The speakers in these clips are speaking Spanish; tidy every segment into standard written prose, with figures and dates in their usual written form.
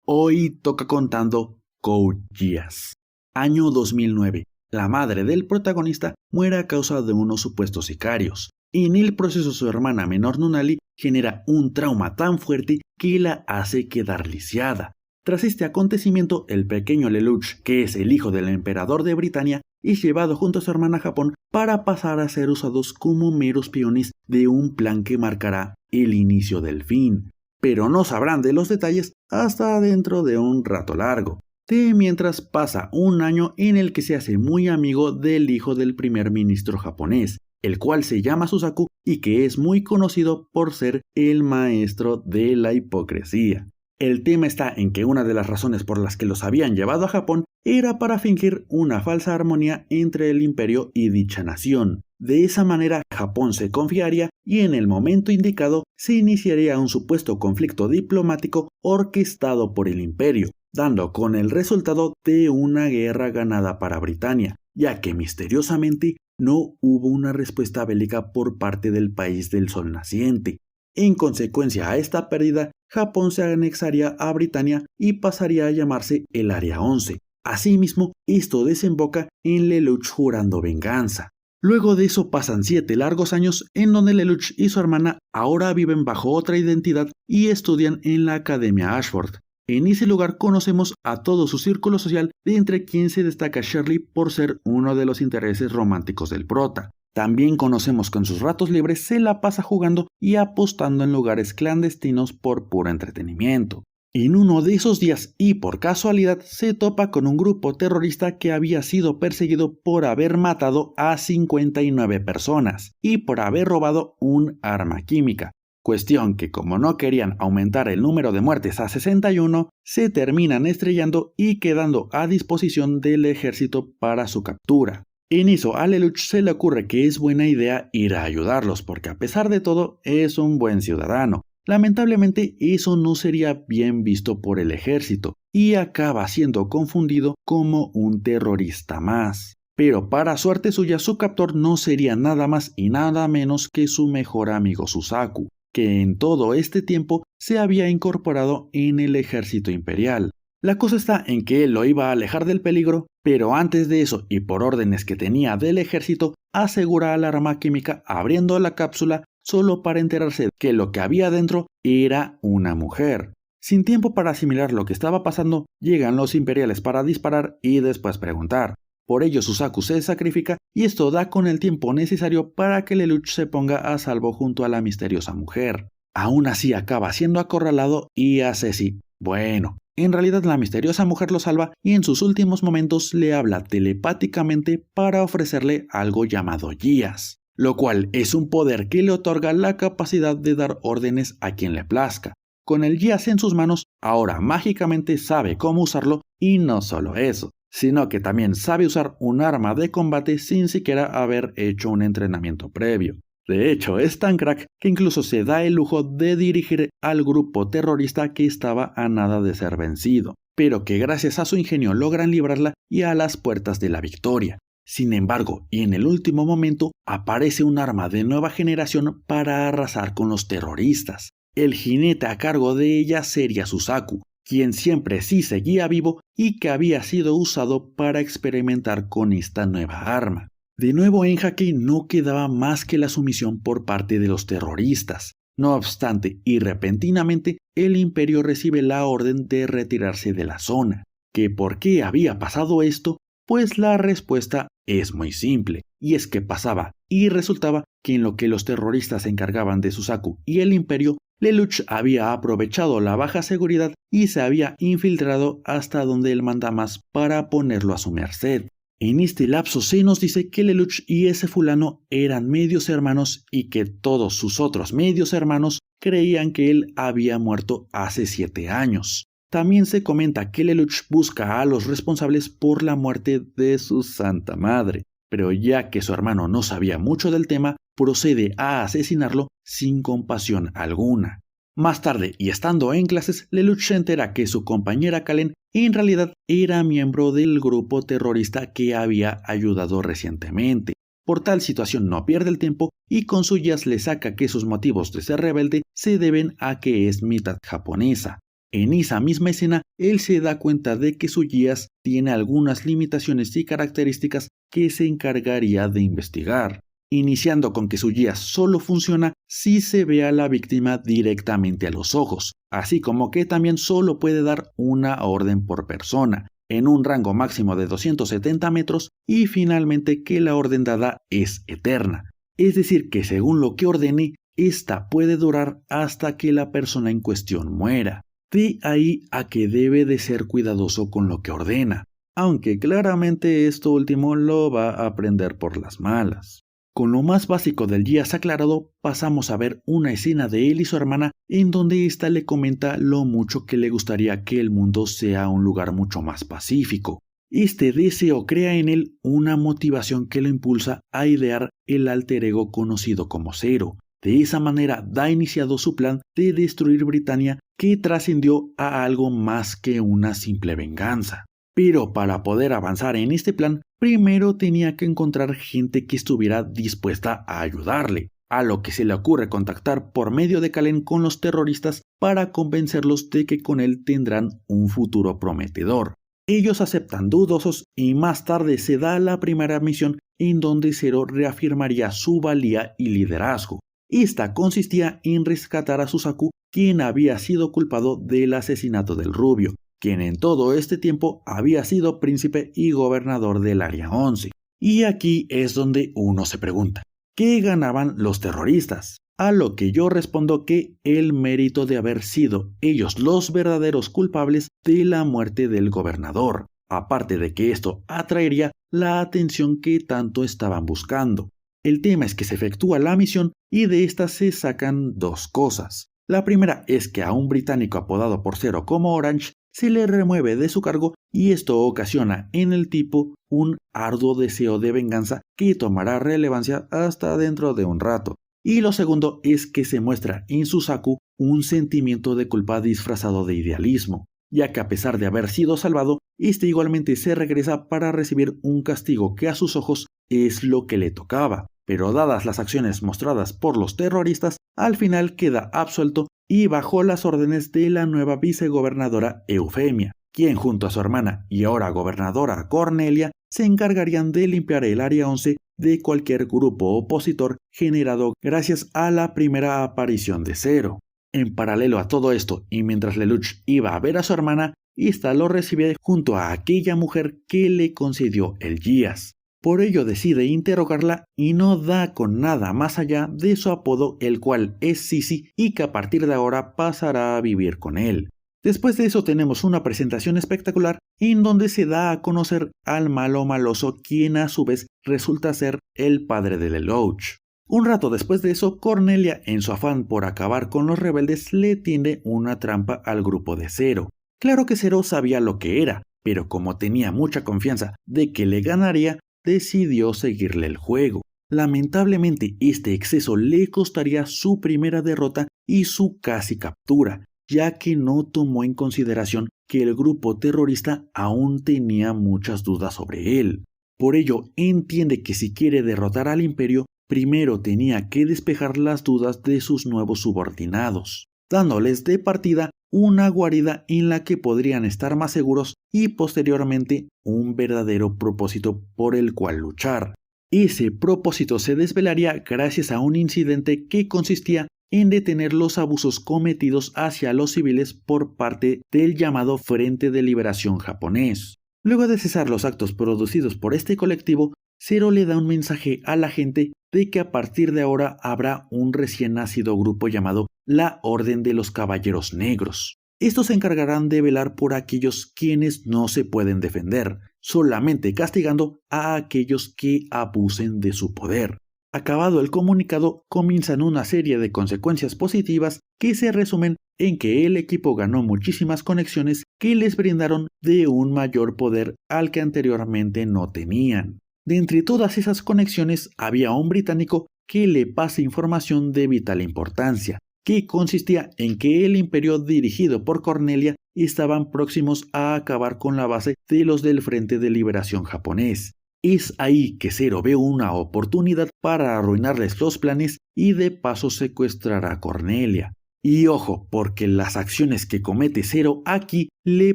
Hoy toca contando Code Geass. Año 2009. La madre del protagonista muere a causa de unos supuestos sicarios. En el proceso su hermana menor Nunnally genera un trauma tan fuerte que la hace quedar lisiada. Tras este acontecimiento, el pequeño Lelouch, que es el hijo del emperador de Britania, es llevado junto a su hermana a Japón para pasar a ser usados como meros peones de un plan que marcará el inicio del fin. Pero no sabrán de los detalles hasta dentro de un rato largo. Mientras pasa un año en el que se hace muy amigo del hijo del primer ministro japonés, el cual se llama Susaku y que es muy conocido por ser el maestro de la hipocresía. El tema está en que una de las razones por las que los habían llevado a Japón era para fingir una falsa armonía entre el imperio y dicha nación. De esa manera Japón se confiaría y en el momento indicado se iniciaría un supuesto conflicto diplomático orquestado por el imperio, dando con el resultado de una guerra ganada para Britania, ya que misteriosamente no hubo una respuesta bélica por parte del país del sol naciente. En consecuencia a esta pérdida, Japón se anexaría a Britania y pasaría a llamarse el Área 11. Asimismo, esto desemboca en Lelouch jurando venganza. Luego de eso pasan 7 largos años en donde Lelouch y su hermana ahora viven bajo otra identidad y estudian en la Academia Ashford. En ese lugar conocemos a todo su círculo social, de entre quien se destaca Shirley por ser uno de los intereses románticos del prota. También conocemos que en sus ratos libres se la pasa jugando y apostando en lugares clandestinos por puro entretenimiento. En uno de esos días y por casualidad se topa con un grupo terrorista que había sido perseguido por haber matado a 59 personas y por haber robado un arma química. Cuestión que como no querían aumentar el número de muertes a 61, se terminan estrellando y quedando a disposición del ejército para su captura. En eso a Lelouch se le ocurre que es buena idea ir a ayudarlos porque a pesar de todo es un buen ciudadano. Lamentablemente eso no sería bien visto por el ejército y acaba siendo confundido como un terrorista más. Pero para suerte suya su captor no sería nada más y nada menos que su mejor amigo Susaku, que en todo este tiempo se había incorporado en el ejército imperial. La cosa está en que él lo iba a alejar del peligro, pero antes de eso y por órdenes que tenía del ejército, asegura al arma química abriendo la cápsula solo para enterarse que lo que había dentro era una mujer. Sin tiempo para asimilar lo que estaba pasando, llegan los imperiales para disparar y después preguntar. Por ello Susaku se sacrifica y esto da con el tiempo necesario para que Lelouch se ponga a salvo junto a la misteriosa mujer. Aún así acaba siendo acorralado y asesino. Bueno, en realidad la misteriosa mujer lo salva y en sus últimos momentos le habla telepáticamente para ofrecerle algo llamado Geass, lo cual es un poder que le otorga la capacidad de dar órdenes a quien le plazca. Con el Geass en sus manos, ahora mágicamente sabe cómo usarlo y no solo eso, sino que también sabe usar un arma de combate sin siquiera haber hecho un entrenamiento previo. De hecho, es tan crack que incluso se da el lujo de dirigir al grupo terrorista que estaba a nada de ser vencido, pero que gracias a su ingenio logran librarla y a las puertas de la victoria. Sin embargo, y en el último momento, aparece un arma de nueva generación para arrasar con los terroristas. El jinete a cargo de ella sería Susaku, quien siempre sí seguía vivo y que había sido usado para experimentar con esta nueva arma. De nuevo en jaque no quedaba más que la sumisión por parte de los terroristas. No obstante, y repentinamente, el imperio recibe la orden de retirarse de la zona. ¿Que por qué había pasado esto? Pues la respuesta es muy simple, y es que pasaba y resultaba que en lo que los terroristas se encargaban de Susaku y el imperio, Lelouch había aprovechado la baja seguridad y se había infiltrado hasta donde él manda más para ponerlo a su merced. En este lapso se nos dice que Lelouch y ese fulano eran medios hermanos y que todos sus otros medios hermanos creían que él había muerto hace 7 años. También se comenta que Lelouch busca a los responsables por la muerte de su santa madre, pero ya que su hermano no sabía mucho del tema, procede a asesinarlo sin compasión alguna. Más tarde, y estando en clases, Lelouch se entera que su compañera Kalen en realidad era miembro del grupo terrorista que había ayudado recientemente. Por tal situación no pierde el tiempo y con su Geass le saca que sus motivos de ser rebelde se deben a que es mitad japonesa. En esa misma escena él se da cuenta de que su GIAS tiene algunas limitaciones y características que se encargaría de investigar, iniciando con que su GIAS solo funciona si se ve a la víctima directamente a los ojos, así como que también solo puede dar una orden por persona, en un rango máximo de 270 metros, y finalmente que la orden dada es eterna, es decir que según lo que ordene, esta puede durar hasta que la persona en cuestión muera. De ahí a que debe de ser cuidadoso con lo que ordena, aunque claramente esto último lo va a aprender por las malas. Con lo más básico del GIAS aclarado, pasamos a ver una escena de él y su hermana en donde ésta le comenta lo mucho que le gustaría que el mundo sea un lugar mucho más pacífico. Este deseo crea en él una motivación que lo impulsa a idear el alter ego conocido como Zero. De esa manera da iniciado su plan de destruir Britania, que trascendió a algo más que una simple venganza. Pero para poder avanzar en este plan, primero tenía que encontrar gente que estuviera dispuesta a ayudarle, a lo que se le ocurre contactar por medio de Kallen con los terroristas para convencerlos de que con él tendrán un futuro prometedor. Ellos aceptan dudosos y más tarde se da la primera misión en donde Zero reafirmaría su valía y liderazgo. Esta consistía en rescatar a Suzaku, quien había sido culpado del asesinato del rubio, quien en todo este tiempo había sido príncipe y gobernador del Área 11. Y aquí es donde uno se pregunta, ¿qué ganaban los terroristas? A lo que yo respondo que el mérito de haber sido ellos los verdaderos culpables de la muerte del gobernador, aparte de que esto atraería la atención que tanto estaban buscando. El tema es que se efectúa la misión y de esta se sacan dos cosas. La primera es que a un británico apodado por Zero como Orange se le remueve de su cargo y esto ocasiona en el tipo un arduo deseo de venganza que tomará relevancia hasta dentro de un rato. Y lo segundo es que se muestra en Suzaku un sentimiento de culpa disfrazado de idealismo, ya que a pesar de haber sido salvado, este igualmente se regresa para recibir un castigo que a sus ojos es lo que le tocaba. Pero dadas las acciones mostradas por los terroristas, al final queda absuelto y bajo las órdenes de la nueva vicegobernadora Eufemia, quien junto a su hermana y ahora gobernadora Cornelia se encargarían de limpiar el Área 11 de cualquier grupo opositor generado gracias a la primera aparición de Zero. En paralelo a todo esto, y mientras Lelouch iba a ver a su hermana, esta lo recibe junto a aquella mujer que le concedió el GIAS. Por ello decide interrogarla y no da con nada más allá de su apodo, el cual es Sisi, y que a partir de ahora pasará a vivir con él. Después de eso tenemos una presentación espectacular en donde se da a conocer al malo maloso, quien a su vez resulta ser el padre de Lelouch. Un rato después de eso, Cornelia, en su afán por acabar con los rebeldes, le tiende una trampa al grupo de Zero. Claro que Zero sabía lo que era, pero como tenía mucha confianza de que le ganaría, decidió seguirle el juego. Lamentablemente, este exceso le costaría su primera derrota y su casi captura, ya que no tomó en consideración que el grupo terrorista aún tenía muchas dudas sobre él. Por ello, entiende que si quiere derrotar al imperio, primero tenía que despejar las dudas de sus nuevos subordinados, dándoles de partida una guarida en la que podrían estar más seguros y posteriormente un verdadero propósito por el cual luchar. Ese propósito se desvelaría gracias a un incidente que consistía en detener los abusos cometidos hacia los civiles por parte del llamado Frente de Liberación japonés. Luego de cesar los actos producidos por este colectivo, Zero le da un mensaje a la gente de que a partir de ahora habrá un recién nacido grupo llamado la Orden de los Caballeros Negros. Estos se encargarán de velar por aquellos quienes no se pueden defender, solamente castigando a aquellos que abusen de su poder. Acabado el comunicado, comienzan una serie de consecuencias positivas que se resumen en que el equipo ganó muchísimas conexiones que les brindaron de un mayor poder al que anteriormente no tenían. De entre todas esas conexiones había un británico que le pasa información de vital importancia, que consistía en que el imperio dirigido por Cornelia estaban próximos a acabar con la base de los del Frente de Liberación japonés. Es ahí que Zero ve una oportunidad para arruinarles los planes y de paso secuestrar a Cornelia. Y ojo, porque las acciones que comete Zero aquí le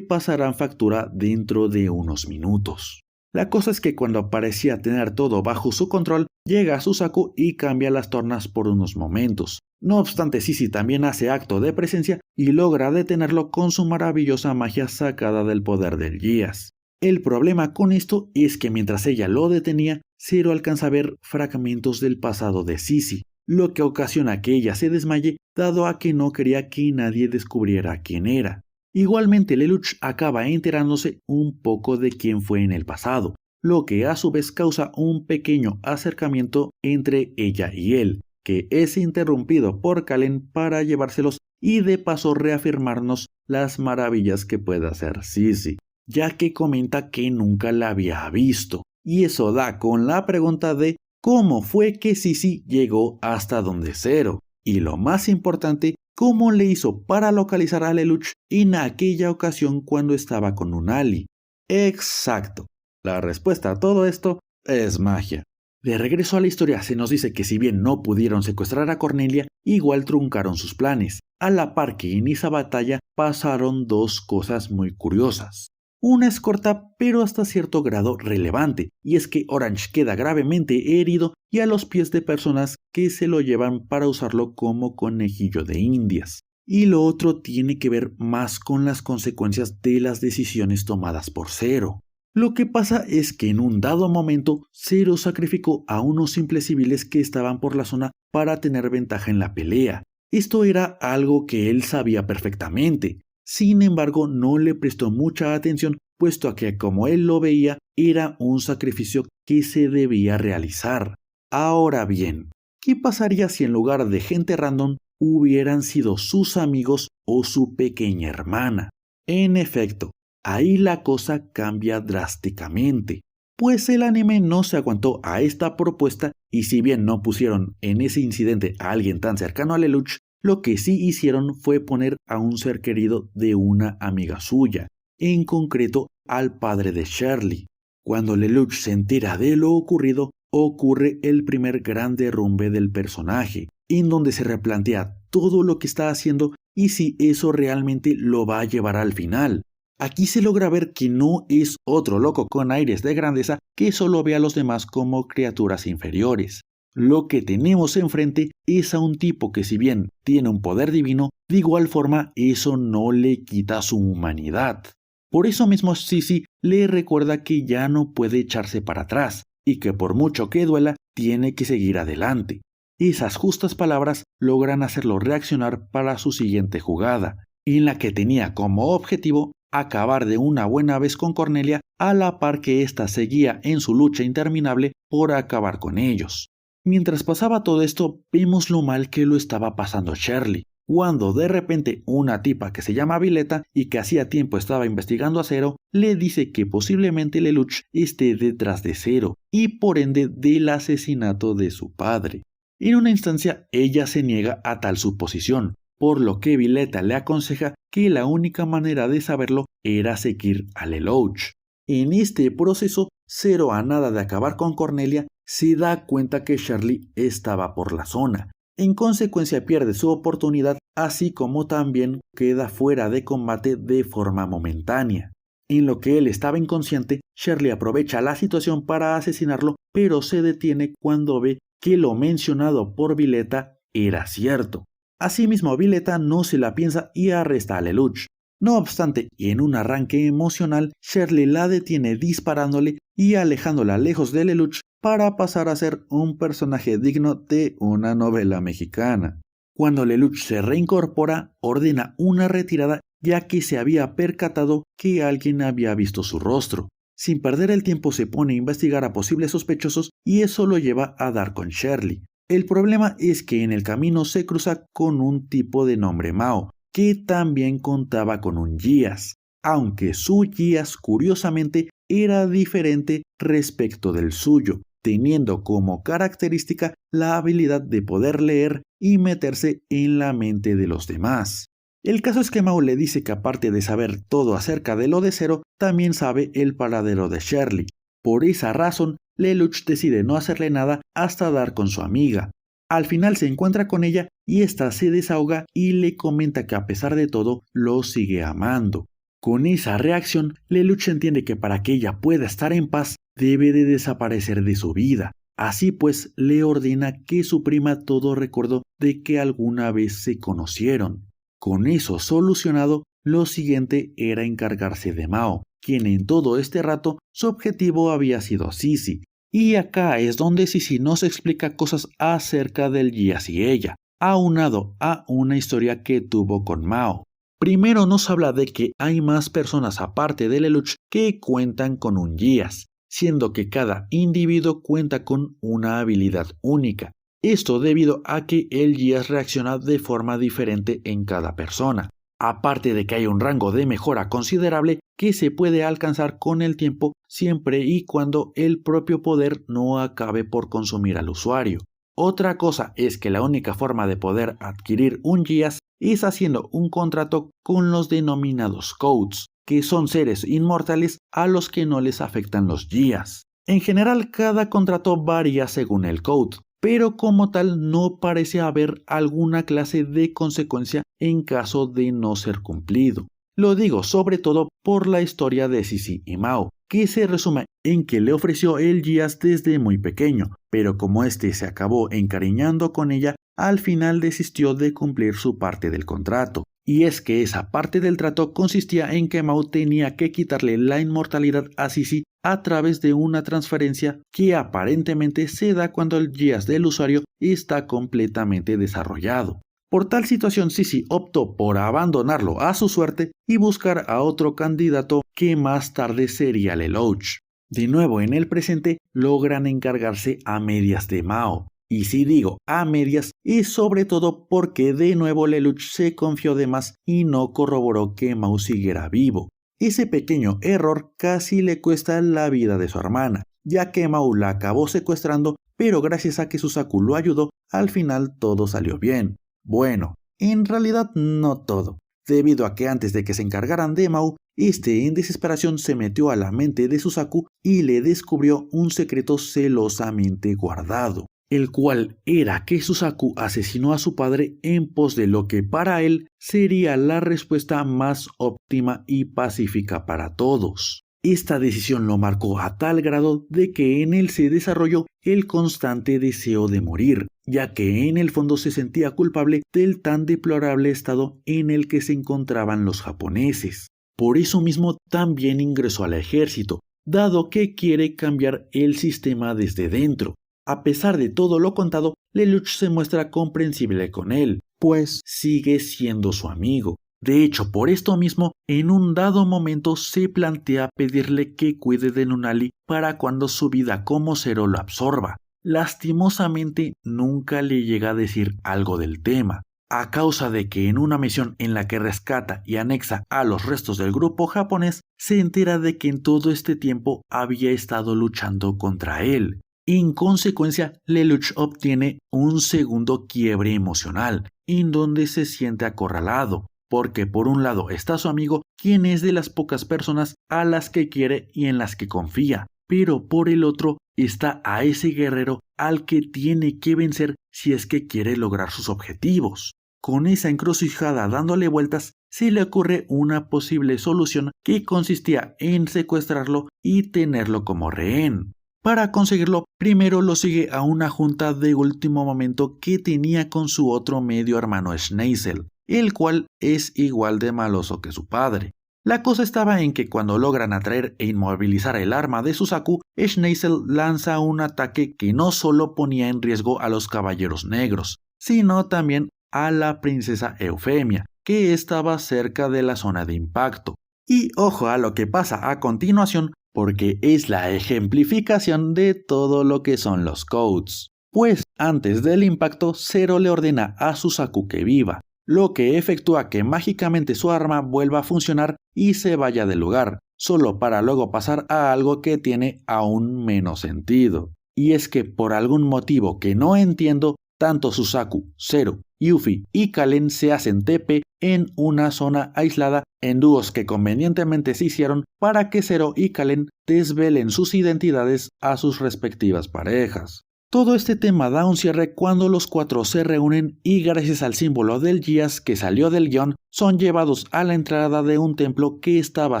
pasarán factura dentro de unos minutos. La cosa es que cuando parecía tener todo bajo su control, llega a Suzaku y cambia las tornas por unos momentos. No obstante, Sisi también hace acto de presencia y logra detenerlo con su maravillosa magia sacada del poder del Geass. El problema con esto es que mientras ella lo detenía, Zero alcanza a ver fragmentos del pasado de Sisi, lo que ocasiona que ella se desmaye, dado a que no quería que nadie descubriera quién era. Igualmente, Lelouch acaba enterándose un poco de quién fue en el pasado, lo que a su vez causa un pequeño acercamiento entre ella y él, que es interrumpido por Kallen para llevárselos y de paso reafirmarnos las maravillas que puede hacer Sisi, ya que comenta que nunca la había visto, y eso da con la pregunta de cómo fue que Sisi llegó hasta donde Zero, y lo más importante, cómo le hizo para localizar a Lelouch en aquella ocasión cuando estaba con Unali. Exacto, la respuesta a todo esto es magia. De regreso a la historia se nos dice que si bien no pudieron secuestrar a Cornelia, igual truncaron sus planes, a la par que en esa batalla pasaron dos cosas muy curiosas. Una es corta pero hasta cierto grado relevante, y es que Orange queda gravemente herido y a los pies de personas que se lo llevan para usarlo como conejillo de indias. Y lo otro tiene que ver más con las consecuencias de las decisiones tomadas por Zero. Lo que pasa es que en un dado momento Zero sacrificó a unos simples civiles que estaban por la zona para tener ventaja en la pelea. Esto era algo que él sabía perfectamente. Sin embargo, no le prestó mucha atención, puesto a que, como él lo veía, era un sacrificio que se debía realizar. Ahora bien, ¿qué pasaría si en lugar de gente random hubieran sido sus amigos o su pequeña hermana? En efecto, ahí la cosa cambia drásticamente, pues el anime no se aguantó a esta propuesta y si bien no pusieron en ese incidente a alguien tan cercano a Lelouch, lo que sí hicieron fue poner a un ser querido de una amiga suya, en concreto al padre de Shirley. Cuando Lelouch se entera de lo ocurrido, ocurre el primer gran derrumbe del personaje, en donde se replantea todo lo que está haciendo y si eso realmente lo va a llevar al final. Aquí se logra ver que no es otro loco con aires de grandeza que solo ve a los demás como criaturas inferiores. Lo que tenemos enfrente es a un tipo que si bien tiene un poder divino, de igual forma eso no le quita su humanidad. Por eso mismo Sisi le recuerda que ya no puede echarse para atrás y que por mucho que duela, tiene que seguir adelante. Esas justas palabras logran hacerlo reaccionar para su siguiente jugada, en la que tenía como objetivo acabar de una buena vez con Cornelia a la par que ésta seguía en su lucha interminable por acabar con ellos. Mientras pasaba todo esto, vimos lo mal que lo estaba pasando Shirley, cuando de repente una tipa que se llama Violeta y que hacía tiempo estaba investigando a Zero, le dice que posiblemente Lelouch esté detrás de Zero y por ende del asesinato de su padre. En una instancia ella se niega a tal suposición, por lo que Violeta le aconseja que la única manera de saberlo era seguir a Lelouch. En este proceso, Zero, a nada de acabar con Cornelia, se da cuenta que Shirley estaba por la zona. En consecuencia pierde su oportunidad, así como también queda fuera de combate de forma momentánea. En lo que él estaba inconsciente, Shirley aprovecha la situación para asesinarlo, pero se detiene cuando ve que lo mencionado por Violeta era cierto. Asimismo, Violeta no se la piensa y arresta a Lelouch. No obstante, en un arranque emocional, Shirley la detiene disparándole y alejándola lejos de Lelouch para pasar a ser un personaje digno de una novela mexicana. Cuando Lelouch se reincorpora, ordena una retirada ya que se había percatado que alguien había visto su rostro. Sin perder el tiempo se pone a investigar a posibles sospechosos y eso lo lleva a dar con Shirley. El problema es que en el camino se cruza con un tipo de nombre Mao, que también contaba con un Geass, aunque su Geass curiosamente era diferente respecto del suyo, teniendo como característica la habilidad de poder leer y meterse en la mente de los demás. El caso es que Mao le dice que aparte de saber todo acerca de lo de Zero, también sabe el paradero de Shirley. Por esa razón, Lelouch decide no hacerle nada hasta dar con su amiga. Al final se encuentra con ella y ésta se desahoga y le comenta que a pesar de todo lo sigue amando. Con esa reacción, Lelouch entiende que para que ella pueda estar en paz debe de desaparecer de su vida. Así pues, le ordena que suprima todo recuerdo de que alguna vez se conocieron. Con eso solucionado, lo siguiente era encargarse de Mao, quien en todo este rato su objetivo había sido Sisi. Y acá es donde Sisi nos explica cosas acerca del Geass y ella, aunado a una historia que tuvo con Mao. Primero nos habla de que hay más personas aparte de Lelouch que cuentan con un Geass, siendo que cada individuo cuenta con una habilidad única. Esto debido a que el Geass reacciona de forma diferente en cada persona. Aparte de que hay un rango de mejora considerable que se puede alcanzar con el tiempo siempre y cuando el propio poder no acabe por consumir al usuario. Otra cosa es que la única forma de poder adquirir un Geass es haciendo un contrato con los denominados Codes, que son seres inmortales a los que no les afectan los Geass. En general, cada contrato varía según el Code, pero como tal no parece haber alguna clase de consecuencia en caso de no ser cumplido. Lo digo sobre todo por la historia de Sisi y Mao, que se resume en que le ofreció el Geass desde muy pequeño, pero como este se acabó encariñando con ella, al final desistió de cumplir su parte del contrato. Y es que esa parte del trato consistía en que Mao tenía que quitarle la inmortalidad a Sisi a través de una transferencia que aparentemente se da cuando el Geass del usuario está completamente desarrollado. Por tal situación, Sisi optó por abandonarlo a su suerte y buscar a otro candidato que más tarde sería Lelouch. De nuevo en el presente, logran encargarse a medias de Mao. Y si digo a medias, es sobre todo porque de nuevo Lelouch se confió de más y no corroboró que Mao siguiera vivo. Ese pequeño error casi le cuesta la vida de su hermana, ya que Mao la acabó secuestrando, pero gracias a que Suzaku lo ayudó, al final todo salió bien. Bueno, en realidad no todo, debido a que antes de que se encargaran de Mao, este en desesperación se metió a la mente de Suzaku y le descubrió un secreto celosamente guardado, el cual era que Suzaku asesinó a su padre en pos de lo que para él sería la respuesta más óptima y pacífica para todos. Esta decisión lo marcó a tal grado de que en él se desarrolló el constante deseo de morir, ya que en el fondo se sentía culpable del tan deplorable estado en el que se encontraban los japoneses. Por eso mismo también ingresó al ejército, dado que quiere cambiar el sistema desde dentro. A pesar de todo lo contado, Lelouch se muestra comprensible con él, pues sigue siendo su amigo. De hecho, por esto mismo, en un dado momento se plantea pedirle que cuide de Nunnally para cuando su vida como Zero lo absorba. Lastimosamente, nunca le llega a decir algo del tema, a causa de que en una misión en la que rescata y anexa a los restos del grupo japonés, se entera de que en todo este tiempo había estado luchando contra él. En consecuencia, Lelouch obtiene un segundo quiebre emocional, en donde se siente acorralado, porque por un lado está su amigo, quien es de las pocas personas a las que quiere y en las que confía, pero por el otro está a ese guerrero al que tiene que vencer si es que quiere lograr sus objetivos. Con esa encrucijada dándole vueltas, se le ocurre una posible solución que consistía en secuestrarlo y tenerlo como rehén. Para conseguirlo, primero lo sigue a una junta de último momento que tenía con su otro medio hermano Schneisel, el cual es igual de maloso que su padre. La cosa estaba en que cuando logran atraer e inmovilizar el arma de Suzaku, Schneisel lanza un ataque que no solo ponía en riesgo a los caballeros negros, sino también a la princesa Eufemia, que estaba cerca de la zona de impacto. Y ojo a lo que pasa a continuación, porque es la ejemplificación de todo lo que son los codes. Pues antes del impacto, Zero le ordena a Suzaku que viva, lo que efectúa que mágicamente su arma vuelva a funcionar y se vaya del lugar, solo para luego pasar a algo que tiene aún menos sentido. Y es que por algún motivo que no entiendo, tanto Suzaku, Zero, Yuffie y Kalen se hacen TP en una zona aislada en dúos que convenientemente se hicieron para que Zero y Kalen desvelen sus identidades a sus respectivas parejas. Todo este tema da un cierre cuando los cuatro se reúnen y gracias al símbolo del Geass que salió del guión, son llevados a la entrada de un templo que estaba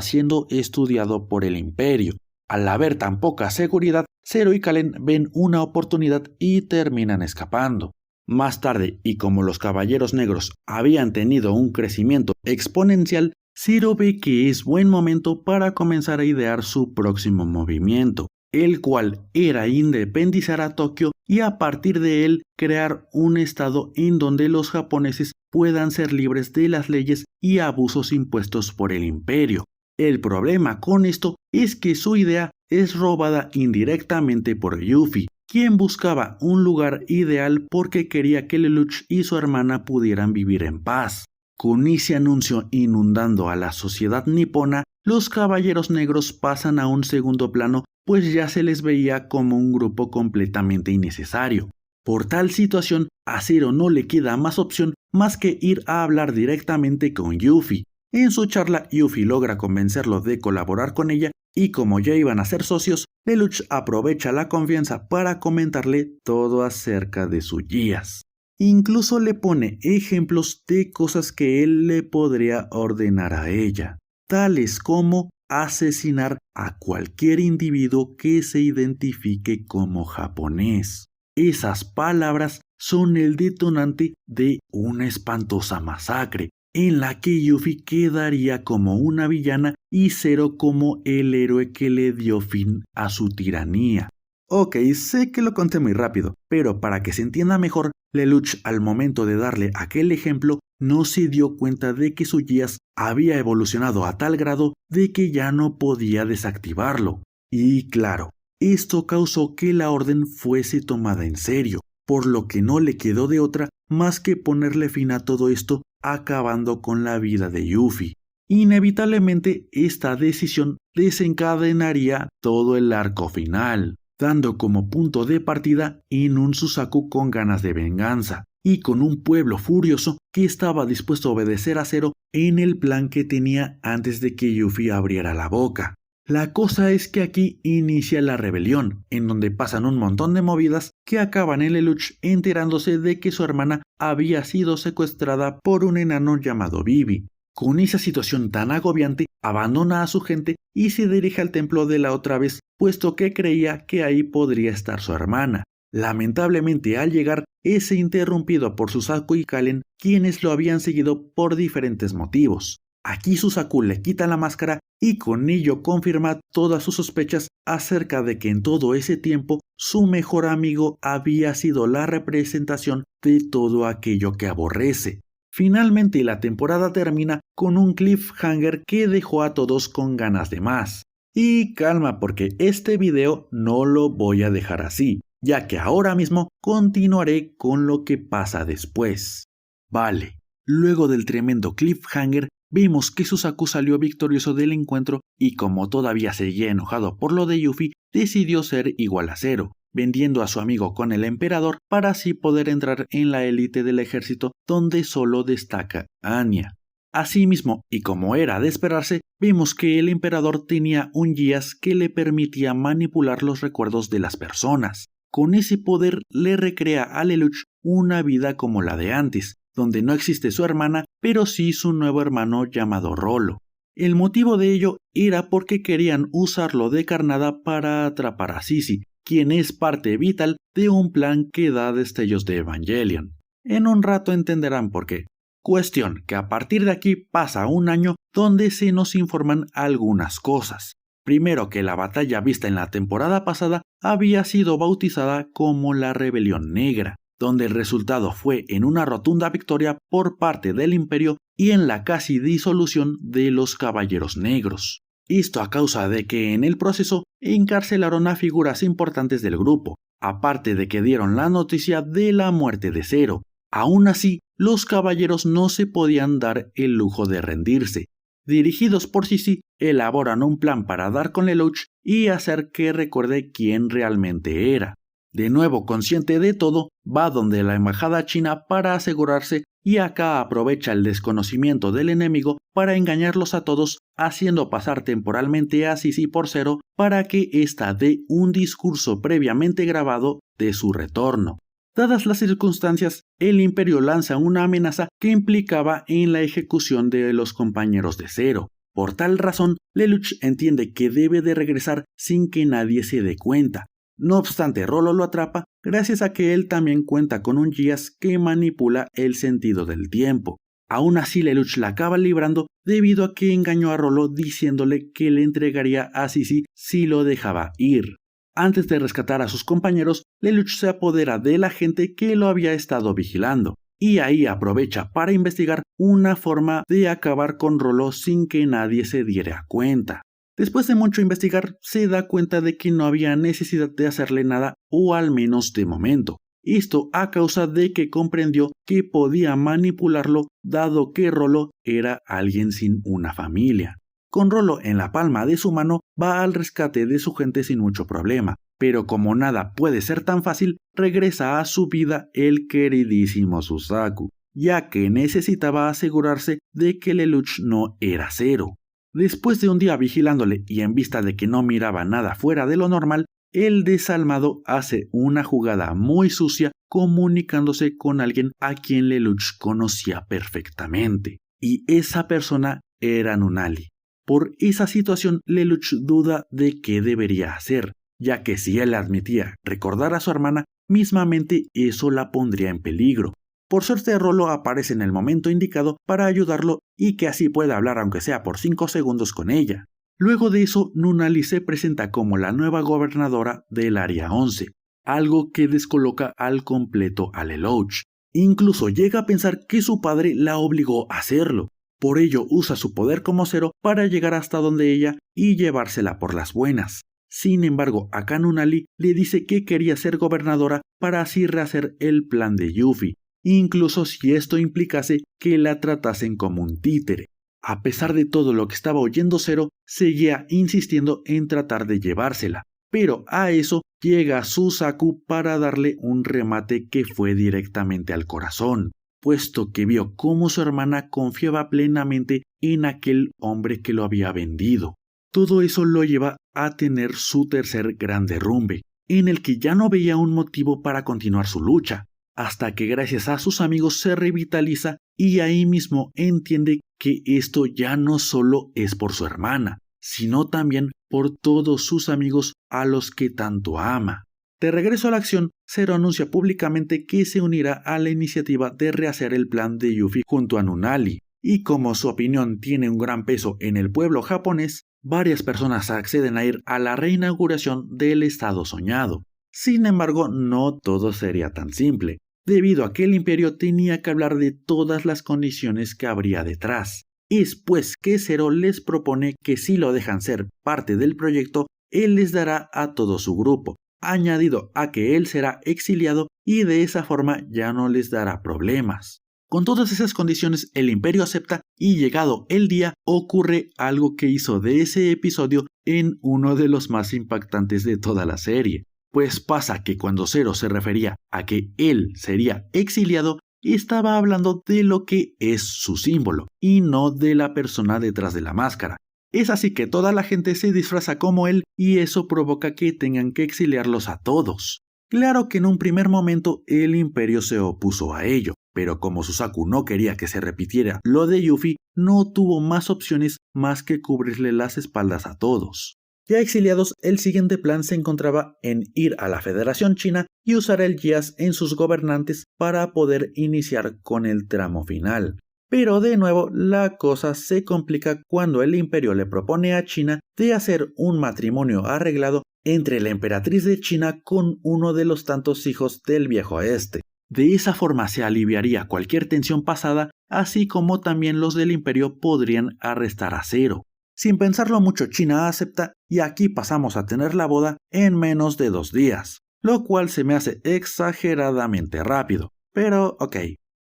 siendo estudiado por el Imperio. Al haber tan poca seguridad, Zero y Kalen ven una oportunidad y terminan escapando. Más tarde, y como los Caballeros Negros habían tenido un crecimiento exponencial, Zero ve que es buen momento para comenzar a idear su próximo movimiento, el cual era independizar a Tokio y a partir de él crear un estado en donde los japoneses puedan ser libres de las leyes y abusos impuestos por el imperio. El problema con esto es que su idea es robada indirectamente por Yuffie, quien buscaba un lugar ideal porque quería que Lelouch y su hermana pudieran vivir en paz. Con ese anuncio inundando a la sociedad nipona, los Caballeros Negros pasan a un segundo plano, pues ya se les veía como un grupo completamente innecesario. Por tal situación, a Zero no le queda más opción más que ir a hablar directamente con Yuffie. En su charla, Yuffie logra convencerlo de colaborar con ella y como ya iban a ser socios, Lelouch aprovecha la confianza para comentarle todo acerca de su Geass. Incluso le pone ejemplos de cosas que él le podría ordenar a ella, tales como asesinar a cualquier individuo que se identifique como japonés. Esas palabras son el detonante de una espantosa masacre, en la que Yuffie quedaría como una villana y Zero como el héroe que le dio fin a su tiranía. Ok, sé que lo conté muy rápido, pero para que se entienda mejor, Lelouch al momento de darle aquel ejemplo no se dio cuenta de que su Geass había evolucionado a tal grado de que ya no podía desactivarlo. Y claro, esto causó que la orden fuese tomada en serio, por lo que no le quedó de otra más que ponerle fin a todo esto, acabando con la vida de Yuffie. Inevitablemente esta decisión desencadenaría todo el arco final, dando como punto de partida en un Suzaku con ganas de venganza, y con un pueblo furioso que estaba dispuesto a obedecer a Zero en el plan que tenía antes de que Yuffie abriera la boca. La cosa es que aquí inicia la rebelión, en donde pasan un montón de movidas que acaban en Lelouch enterándose de que su hermana había sido secuestrada por un enano llamado Vivi. Con esa situación tan agobiante, abandona a su gente y se dirige al templo de la otra vez, puesto que creía que ahí podría estar su hermana. Lamentablemente al llegar, es interrumpido por Suzaku y Kalen, quienes lo habían seguido por diferentes motivos. Aquí Suzaku le quita la máscara y con ello confirma todas sus sospechas acerca de que en todo ese tiempo su mejor amigo había sido la representación de todo aquello que aborrece. Finalmente la temporada termina con un cliffhanger que dejó a todos con ganas de más. Y calma porque este video no lo voy a dejar así, ya que ahora mismo continuaré con lo que pasa después. Vale, luego del tremendo cliffhanger, vimos que Suzaku salió victorioso del encuentro y como todavía seguía enojado por lo de Yuffie, decidió ser igual a Zero, vendiendo a su amigo con el emperador para así poder entrar en la élite del ejército donde solo destaca Anya. Asimismo, y como era de esperarse, vimos que el emperador tenía un Geass que le permitía manipular los recuerdos de las personas. Con ese poder le recrea a Lelouch una vida como la de antes, donde no existe su hermana, pero sí su nuevo hermano llamado Rollo. El motivo de ello era porque querían usarlo de carnada para atrapar a Sisi, quien es parte vital de un plan que da destellos de Evangelion. En un rato entenderán por qué. Cuestión que a partir de aquí pasa un año donde se nos informan algunas cosas. Primero que la batalla vista en la temporada pasada había sido bautizada como la Rebelión Negra, donde el resultado fue en una rotunda victoria por parte del Imperio y en la casi disolución de los Caballeros Negros. Esto a causa de que en el proceso encarcelaron a figuras importantes del grupo, aparte de que dieron la noticia de la muerte de Zero. Aún así, los caballeros no se podían dar el lujo de rendirse. Dirigidos por Sisi, elaboran un plan para dar con Lelouch y hacer que recuerde quién realmente era. De nuevo consciente de todo, va donde la embajada china para asegurarse y acá aprovecha el desconocimiento del enemigo para engañarlos a todos, haciendo pasar temporalmente a Sisi por Zero para que ésta dé un discurso previamente grabado de su retorno. Dadas las circunstancias, el Imperio lanza una amenaza que implicaba en la ejecución de los compañeros de Zero. Por tal razón, Lelouch entiende que debe de regresar sin que nadie se dé cuenta. No obstante, Rollo lo atrapa gracias a que él también cuenta con un Geass que manipula el sentido del tiempo. Aún así, Lelouch la acaba librando debido a que engañó a Rollo diciéndole que le entregaría a Sisi si lo dejaba ir. Antes de rescatar a sus compañeros, Lelouch se apodera de la gente que lo había estado vigilando, y ahí aprovecha para investigar una forma de acabar con Rollo sin que nadie se diera cuenta. Después de mucho investigar, se da cuenta de que no había necesidad de hacerle nada, o al menos de momento. Esto a causa de que comprendió que podía manipularlo dado que Rollo era alguien sin una familia. Con Rollo en la palma de su mano, va al rescate de su gente sin mucho problema, pero como nada puede ser tan fácil, regresa a su vida el queridísimo Suzaku, ya que necesitaba asegurarse de que Lelouch no era Zero. Después de un día vigilándole y en vista de que no miraba nada fuera de lo normal, el desalmado hace una jugada muy sucia comunicándose con alguien a quien Lelouch conocía perfectamente, y esa persona era Nunnally. Por esa situación, Lelouch duda de qué debería hacer, ya que si él admitía recordar a su hermana, mismamente eso la pondría en peligro. Por suerte, Rollo aparece en el momento indicado para ayudarlo y que así pueda hablar aunque sea por 5 segundos con ella. Luego de eso, Nunnally se presenta como la nueva gobernadora del Área 11, algo que descoloca al completo a Lelouch. Incluso llega a pensar que su padre la obligó a hacerlo. Por ello usa su poder como Zero para llegar hasta donde ella y llevársela por las buenas. Sin embargo, acá Nunnally le dice que quería ser gobernadora para así rehacer el plan de Yuffie, incluso si esto implicase que la tratasen como un títere. A pesar de todo lo que estaba oyendo Zero, seguía insistiendo en tratar de llevársela, pero a eso llega Suzaku para darle un remate que fue directamente al corazón, puesto que vio cómo su hermana confiaba plenamente en aquel hombre que lo había vendido. Todo eso lo lleva a tener su tercer gran derrumbe, en el que ya no veía un motivo para continuar su lucha, hasta que gracias a sus amigos se revitaliza y ahí mismo entiende que esto ya no solo es por su hermana, sino también por todos sus amigos a los que tanto ama. De regreso a la acción, Zero anuncia públicamente que se unirá a la iniciativa de rehacer el plan de Yuffie junto a Nunnally, y como su opinión tiene un gran peso en el pueblo japonés, varias personas acceden a ir a la reinauguración del estado soñado. Sin embargo, no todo sería tan simple, debido a que el imperio tenía que hablar de todas las condiciones que habría detrás. Es pues que Zero les propone que si lo dejan ser parte del proyecto, él les dará a todo su grupo, añadido a que él será exiliado y de esa forma ya no les dará problemas. Con todas esas condiciones el imperio acepta y llegado el día ocurre algo que hizo de ese episodio en uno de los más impactantes de toda la serie. Pues pasa que cuando Zero se refería a que él sería exiliado, estaba hablando de lo que es su símbolo y no de la persona detrás de la máscara. Es así que toda la gente se disfraza como él y eso provoca que tengan que exiliarlos a todos. Claro que en un primer momento el imperio se opuso a ello, pero como Suzaku no quería que se repitiera lo de Yuffie, no tuvo más opciones más que cubrirle las espaldas a todos. Ya exiliados, el siguiente plan se encontraba en ir a la Federación China y usar el Geass en sus gobernantes para poder iniciar con el tramo final. Pero de nuevo, la cosa se complica cuando el imperio le propone a China de hacer un matrimonio arreglado entre la emperatriz de China con uno de los tantos hijos del viejo oeste. De esa forma se aliviaría cualquier tensión pasada, así como también los del imperio podrían arrestar a Zero. Sin pensarlo mucho, China acepta y aquí pasamos a tener la boda en menos de 2 días, lo cual se me hace exageradamente rápido, pero ok.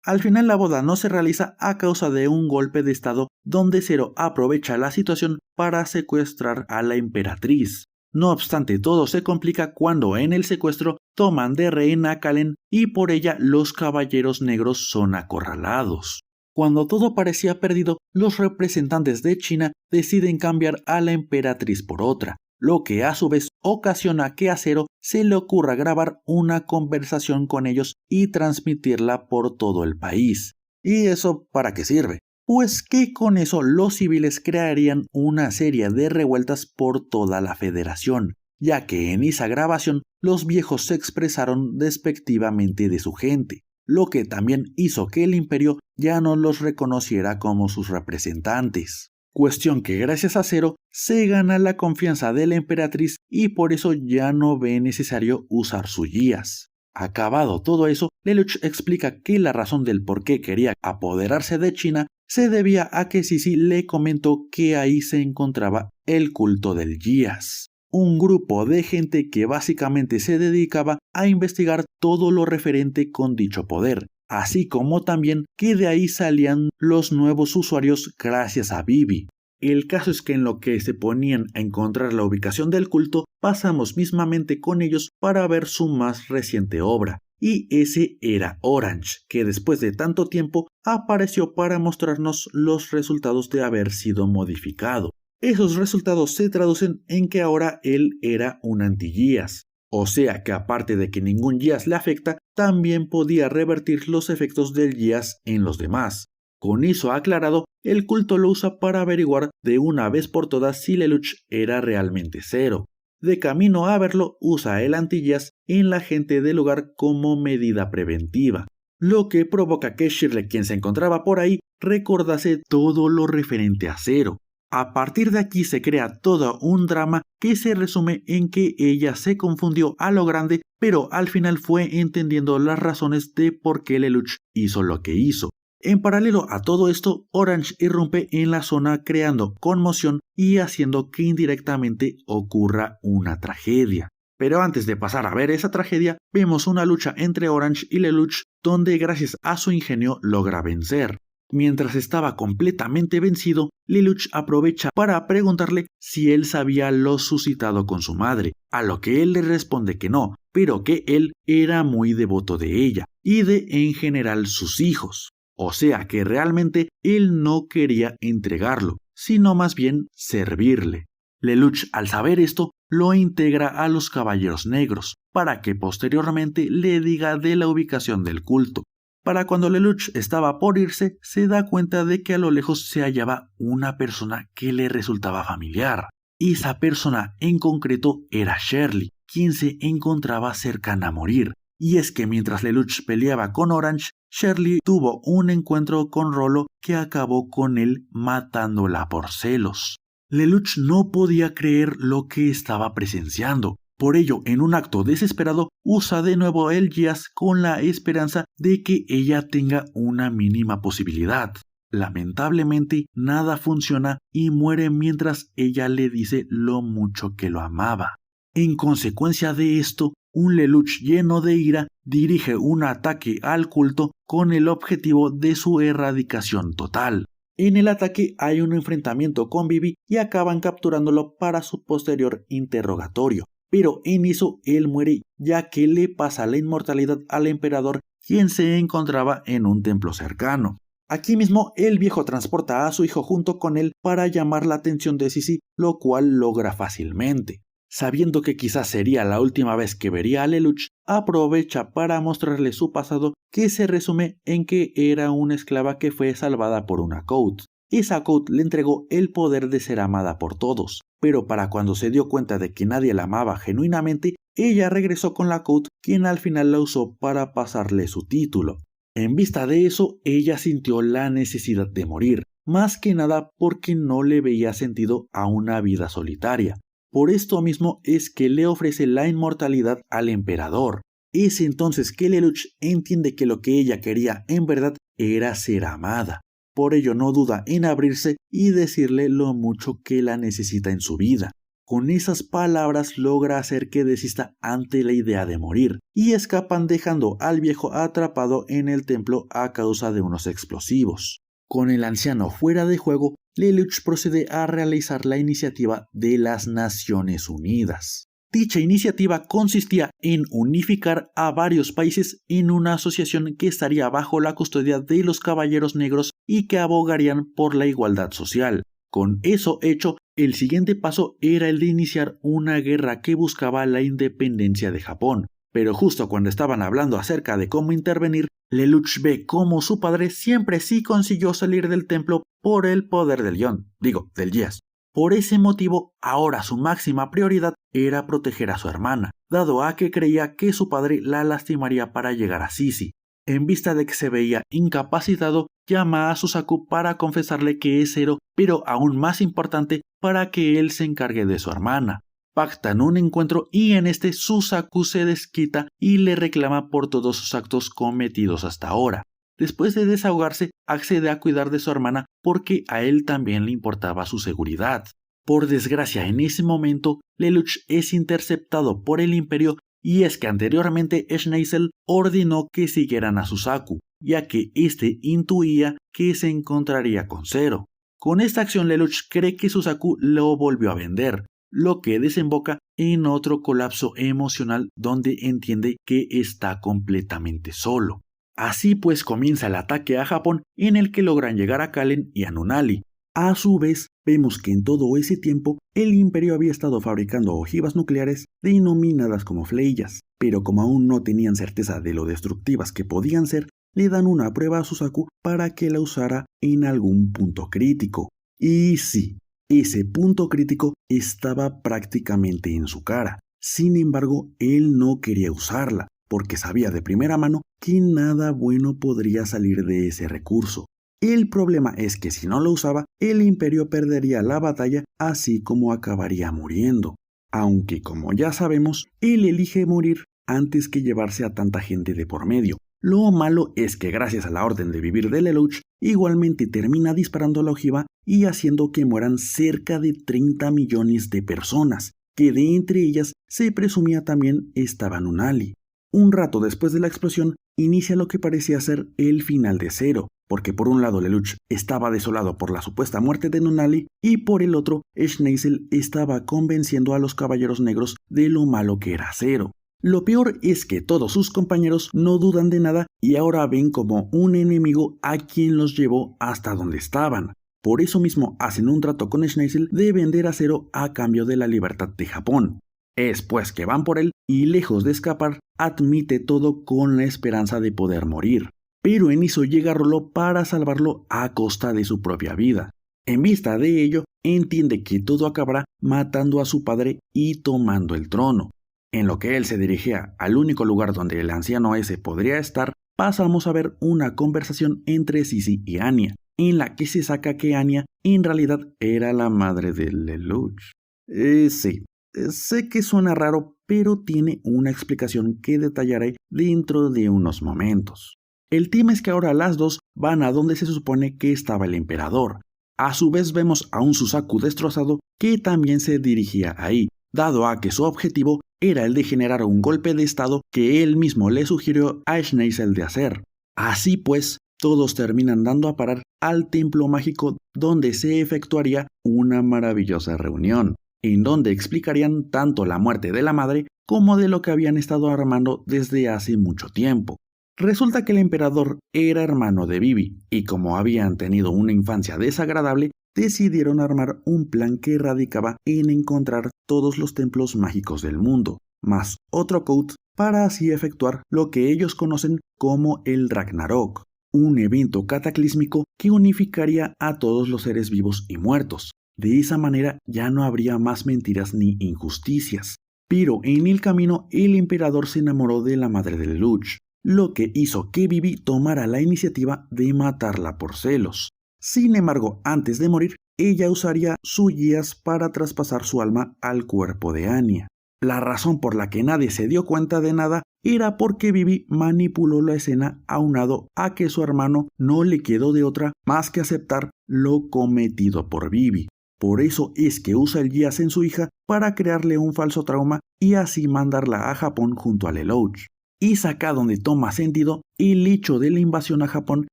Al final la boda no se realiza a causa de un golpe de estado donde Zero aprovecha la situación para secuestrar a la emperatriz. No obstante, todo se complica cuando en el secuestro toman de rehén a Kalen y por ella los caballeros negros son acorralados. Cuando todo parecía perdido, los representantes de China deciden cambiar a la emperatriz por otra, lo que a su vez ocasiona que a Zero se le ocurra grabar una conversación con ellos y transmitirla por todo el país. ¿Y eso para qué sirve? Pues que con eso los civiles crearían una serie de revueltas por toda la federación, ya que en esa grabación los viejos se expresaron despectivamente de su gente, lo que también hizo que el imperio ya no los reconociera como sus representantes. Cuestión que gracias a Zero se gana la confianza de la emperatriz y por eso ya no ve necesario usar sus guías. Acabado todo eso, Lelouch explica que la razón del por qué quería apoderarse de China se debía a que Sisi le comentó que ahí se encontraba el culto del Guías, un grupo de gente que básicamente se dedicaba a investigar todo lo referente con dicho poder, así como también que de ahí salían los nuevos usuarios gracias a Vivi. El caso es que en lo que se ponían a encontrar la ubicación del culto, pasamos mismamente con ellos para ver su más reciente obra, y ese era Orange, que después de tanto tiempo apareció para mostrarnos los resultados de haber sido modificado. Esos resultados se traducen en que ahora él era un anti-Geass, o sea que aparte de que ningún Geass le afecta, también podía revertir los efectos del Geass en los demás. Con eso aclarado, el culto lo usa para averiguar de una vez por todas si Lelouch era realmente Zero. De camino a verlo, usa el anti-Geass en la gente del lugar como medida preventiva, lo que provoca que Shirley, quien se encontraba por ahí, recordase todo lo referente a Zero. A partir de aquí se crea todo un drama que se resume en que ella se confundió a lo grande, pero al final fue entendiendo las razones de por qué Lelouch hizo lo que hizo. En paralelo a todo esto, Orange irrumpe en la zona creando conmoción y haciendo que indirectamente ocurra una tragedia. Pero antes de pasar a ver esa tragedia, vemos una lucha entre Orange y Lelouch donde gracias a su ingenio logra vencer. Mientras estaba completamente vencido, Lelouch aprovecha para preguntarle si él sabía lo suscitado con su madre, a lo que él le responde que no, pero que él era muy devoto de ella y de en general sus hijos. O sea que realmente él no quería entregarlo, sino más bien servirle. Lelouch, al saber esto, lo integra a los Caballeros Negros, para que posteriormente le diga de la ubicación del culto. Para cuando Lelouch estaba por irse, se da cuenta de que a lo lejos se hallaba una persona que le resultaba familiar. Esa persona en concreto era Shirley, quien se encontraba cercana a morir. Y es que mientras Lelouch peleaba con Orange, Shirley tuvo un encuentro con Rollo que acabó con él matándola por celos. Lelouch no podía creer lo que estaba presenciando. Por ello, en un acto desesperado, usa de nuevo el Geass con la esperanza de que ella tenga una mínima posibilidad. Lamentablemente, nada funciona y muere mientras ella le dice lo mucho que lo amaba. En consecuencia de esto, un Lelouch lleno de ira dirige un ataque al culto con el objetivo de su erradicación total. En el ataque hay un enfrentamiento con Vivi y acaban capturándolo para su posterior interrogatorio. Pero en eso él muere, ya que le pasa la inmortalidad al emperador, quien se encontraba en un templo cercano. Aquí mismo el viejo transporta a su hijo junto con él para llamar la atención de Sisi, lo cual logra fácilmente. Sabiendo que quizás sería la última vez que vería a Lelouch, aprovecha para mostrarle su pasado, que se resume en que era una esclava que fue salvada por una Coat. Esa Coat le entregó el poder de ser amada por todos, pero para cuando se dio cuenta de que nadie la amaba genuinamente, ella regresó con la Coat, quien al final la usó para pasarle su título. En vista de eso, ella sintió la necesidad de morir, más que nada porque no le veía sentido a una vida solitaria. Por esto mismo es que le ofrece la inmortalidad al emperador. Es entonces que Lelouch entiende que lo que ella quería en verdad era ser amada. Por ello no duda en abrirse y decirle lo mucho que la necesita en su vida. Con esas palabras logra hacer que desista ante la idea de morir, y escapan dejando al viejo atrapado en el templo a causa de unos explosivos. Con el anciano fuera de juego, Lelouch procede a realizar la iniciativa de las Naciones Unidas. Dicha iniciativa consistía en unificar a varios países en una asociación que estaría bajo la custodia de los Caballeros Negros y que abogarían por la igualdad social. Con eso hecho, El siguiente paso era el de iniciar una guerra que buscaba la independencia de Japón, pero justo cuando estaban hablando acerca de cómo intervenir, Lelouch ve cómo su padre siempre sí consiguió salir del templo por el poder del del Geass. Por ese motivo, ahora su máxima prioridad era proteger a su hermana, dado a que creía que su padre la lastimaría para llegar a Sisi. En vista de que se veía incapacitado, llama a Suzaku para confesarle que es Zero, pero aún más importante, para que él se encargue de su hermana. Pactan un encuentro y en este Suzaku se desquita y le reclama por todos sus actos cometidos hasta ahora. Después de desahogarse, accede a cuidar de su hermana porque a él también le importaba su seguridad. Por desgracia, en ese momento, Lelouch es interceptado por el Imperio y es que anteriormente Schneizel ordenó que siguieran a Suzaku, ya que éste intuía que se encontraría con Zero. Con esta acción Lelouch cree que Suzaku lo volvió a vender, lo que desemboca en otro colapso emocional donde entiende que está completamente solo. Así pues comienza el ataque a Japón en el que logran llegar a Kalen y a Nunali. A su vez, vemos que en todo ese tiempo el Imperio había estado fabricando ojivas nucleares denominadas como Fleillas, pero como aún no tenían certeza de lo destructivas que podían ser, le dan una prueba a Suzaku para que la usara en algún punto crítico. Y sí, ese punto crítico estaba prácticamente en su cara. Sin embargo, él no quería usarla, porque sabía de primera mano que nada bueno podría salir de ese recurso. El problema es que si no lo usaba, el Imperio perdería la batalla, así como acabaría muriendo. Aunque, como ya sabemos, él elige morir antes que llevarse a tanta gente de por medio. Lo malo es que gracias a la orden de vivir de Lelouch, igualmente termina disparando la ojiva y haciendo que mueran cerca de 30 millones de personas, que de entre ellas se presumía también estaba Nunali. Un rato después de la explosión, inicia lo que parecía ser el final de Zero, porque por un lado Lelouch estaba desolado por la supuesta muerte de Nunali y por el otro Schneizel estaba convenciendo a los Caballeros Negros de lo malo que era Zero. Lo peor es que todos sus compañeros no dudan de nada y ahora ven como un enemigo a quien los llevó hasta donde estaban. Por eso mismo hacen un trato con Schneizel de vender a Zero a cambio de la libertad de Japón. Es pues que van por él y lejos de escapar, admite todo con la esperanza de poder morir. Pero en eso llega Rollo para salvarlo a costa de su propia vida. En vista de ello, entiende que todo acabará matando a su padre y tomando el trono. En lo que él se dirigía al único lugar donde el anciano ese podría estar, pasamos a ver una conversación entre Sisi y Anya, en la que se saca que Anya en realidad era la madre de Lelouch. Sí, sé que suena raro, pero tiene una explicación que detallaré dentro de unos momentos. El tema es que ahora las dos van a donde se supone que estaba el emperador. A su vez vemos a un Suzaku destrozado que también se dirigía ahí, dado a que su objetivo era el de generar un golpe de estado que él mismo le sugirió a Schneizel de hacer. Así pues, todos terminan dando a parar al templo mágico donde se efectuaría una maravillosa reunión, en donde explicarían tanto la muerte de la madre como de lo que habían estado armando desde hace mucho tiempo. Resulta que el emperador era hermano de Vivi, y como habían tenido una infancia desagradable, decidieron armar un plan que radicaba en encontrar todos los templos mágicos del mundo, más otro code para así efectuar lo que ellos conocen como el Ragnarok, un evento cataclísmico que unificaría a todos los seres vivos y muertos. De esa manera ya no habría más mentiras ni injusticias. Pero en el camino el emperador se enamoró de la madre de Lelouch, lo que hizo que Vivi tomara la iniciativa de matarla por celos. Sin embargo, antes de morir, ella usaría su Geass para traspasar su alma al cuerpo de Anya. La razón por la que nadie se dio cuenta de nada era porque Vivi manipuló la escena aunado a que su hermano no le quedó de otra más que aceptar lo cometido por Vivi. Por eso es que usa el Geass en su hija para crearle un falso trauma y así mandarla a Japón junto a Lelouch. Y saca donde toma sentido el hecho de la invasión a Japón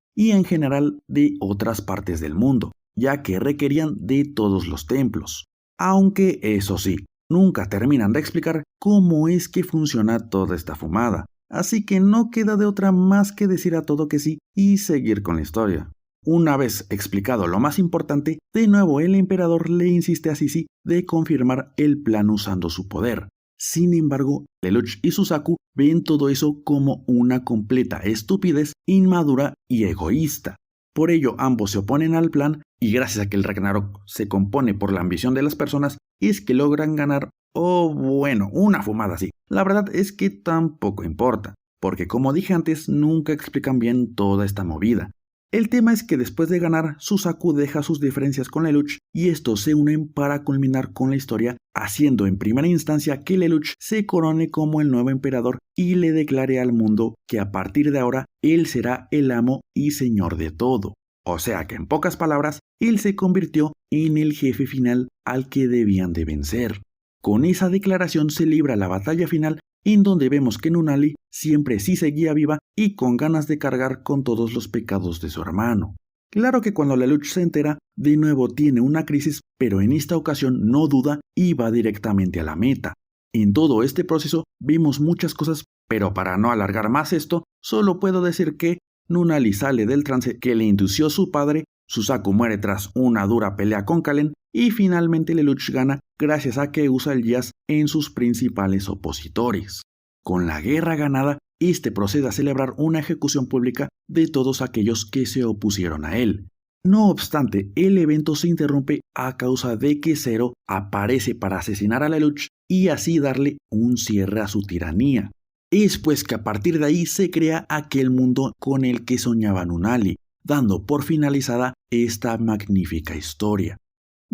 y en general de otras partes del mundo, ya que requerían de todos los templos. Aunque eso sí, nunca terminan de explicar cómo es que funciona toda esta fumada, así que no queda de otra más que decir a todo que sí y seguir con la historia. Una vez explicado lo más importante, de nuevo el emperador le insiste a Sisi de confirmar el plan usando su poder. Sin embargo, Lelouch y Suzaku ven todo eso como una completa estupidez, inmadura y egoísta. Por ello, ambos se oponen al plan y gracias a que el Ragnarok se compone por la ambición de las personas, es que logran ganar, o bueno, una fumada así. La verdad es que tampoco importa, porque como dije antes, nunca explican bien toda esta movida. El tema es que después de ganar, Suzaku deja sus diferencias con Lelouch y estos se unen para culminar con la historia, haciendo en primera instancia que Lelouch se corone como el nuevo emperador y le declare al mundo que a partir de ahora él será el amo y señor de todo. O sea que en pocas palabras, él se convirtió en el jefe final al que debían de vencer. Con esa declaración se libra la batalla final en donde vemos que Nunnally siempre sí seguía viva y con ganas de cargar con todos los pecados de su hermano. Claro que cuando Lelouch se entera, de nuevo tiene una crisis, pero en esta ocasión no duda y va directamente a la meta. En todo este proceso vimos muchas cosas, pero para no alargar más esto, solo puedo decir que Nunnally sale del trance que le indució su padre, Suzaku muere tras una dura pelea con Kallen y finalmente Lelouch gana gracias a que usa el jazz en sus principales opositores. Con la guerra ganada, este procede a celebrar una ejecución pública de todos aquellos que se opusieron a él. No obstante, el evento se interrumpe a causa de que Zero aparece para asesinar a Lelouch y así darle un cierre a su tiranía. Es pues que a partir de ahí se crea aquel mundo con el que soñaba Nunnally, dando por finalizada esta magnífica historia.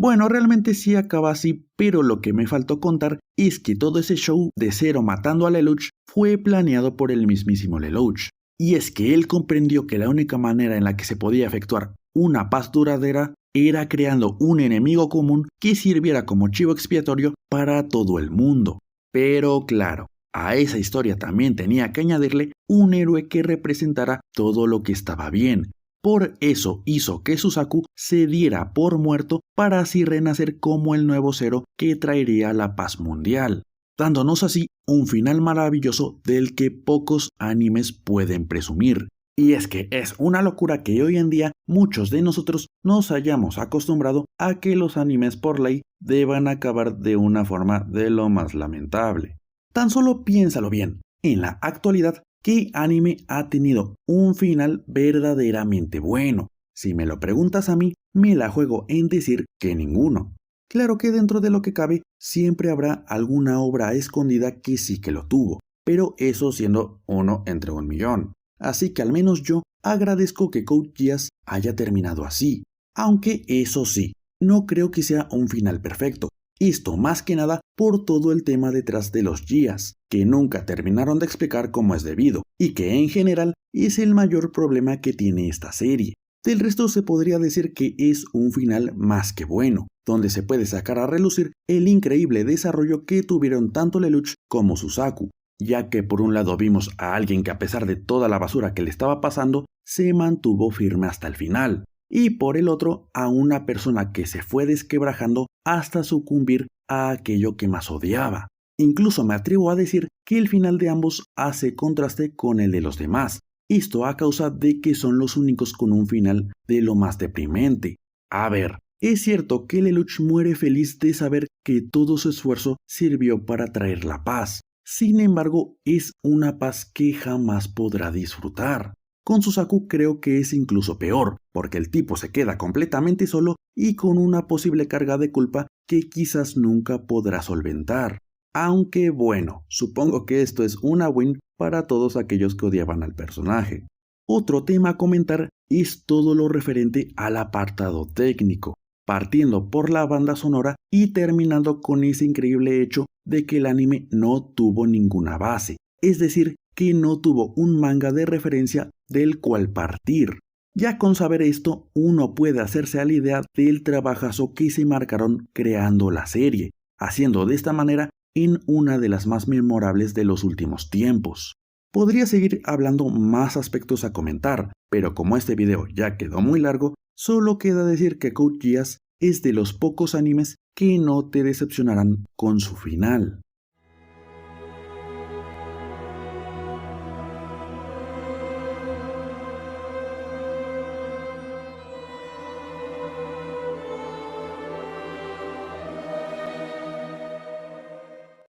Bueno, realmente sí acaba así, pero lo que me faltó contar es que todo ese show de Zero matando a Lelouch fue planeado por el mismísimo Lelouch. Y es que él comprendió que la única manera en la que se podía efectuar una paz duradera era creando un enemigo común que sirviera como chivo expiatorio para todo el mundo. Pero claro, a esa historia también tenía que añadirle un héroe que representara todo lo que estaba bien. Por eso hizo que Suzaku se diera por muerto para así renacer como el nuevo Zero que traería la paz mundial, dándonos así un final maravilloso del que pocos animes pueden presumir. Y es que es una locura que hoy en día muchos de nosotros nos hayamos acostumbrado a que los animes por ley deban acabar de una forma de lo más lamentable. Tan solo piénsalo bien, en la actualidad, ¿qué anime ha tenido un final verdaderamente bueno? Si me lo preguntas a mí, me la juego en decir que ninguno. Claro que dentro de lo que cabe, siempre habrá alguna obra escondida que sí que lo tuvo, pero eso siendo uno entre 1.000.000. Así que al menos yo agradezco que Code Geass haya terminado así. Aunque eso sí, no creo que sea un final perfecto. Esto más que nada por todo el tema detrás de los Geass, que nunca terminaron de explicar cómo es debido, y que en general es el mayor problema que tiene esta serie. Del resto se podría decir que es un final más que bueno, donde se puede sacar a relucir el increíble desarrollo que tuvieron tanto Lelouch como Suzaku, ya que por un lado vimos a alguien que a pesar de toda la basura que le estaba pasando, se mantuvo firme hasta el final. Y por el otro, a una persona que se fue desquebrajando hasta sucumbir a aquello que más odiaba. Incluso me atrevo a decir que el final de ambos hace contraste con el de los demás. Esto a causa de que son los únicos con un final de lo más deprimente. A ver, es cierto que Lelouch muere feliz de saber que todo su esfuerzo sirvió para traer la paz. Sin embargo, es una paz que jamás podrá disfrutar. Con Suzaku creo que es incluso peor, porque el tipo se queda completamente solo y con una posible carga de culpa que quizás nunca podrá solventar. Aunque bueno, supongo que esto es una win para todos aquellos que odiaban al personaje. Otro tema a comentar es todo lo referente al apartado técnico, partiendo por la banda sonora y terminando con ese increíble hecho de que el anime no tuvo ninguna base, es decir, que no tuvo un manga de referencia del cual partir. Ya con saber esto, uno puede hacerse a la idea del trabajazo que se marcaron creando la serie, haciendo de esta manera en una de las más memorables de los últimos tiempos. Podría seguir hablando más aspectos a comentar, pero como este video ya quedó muy largo, solo queda decir que Code Geass es de los pocos animes que no te decepcionarán con su final.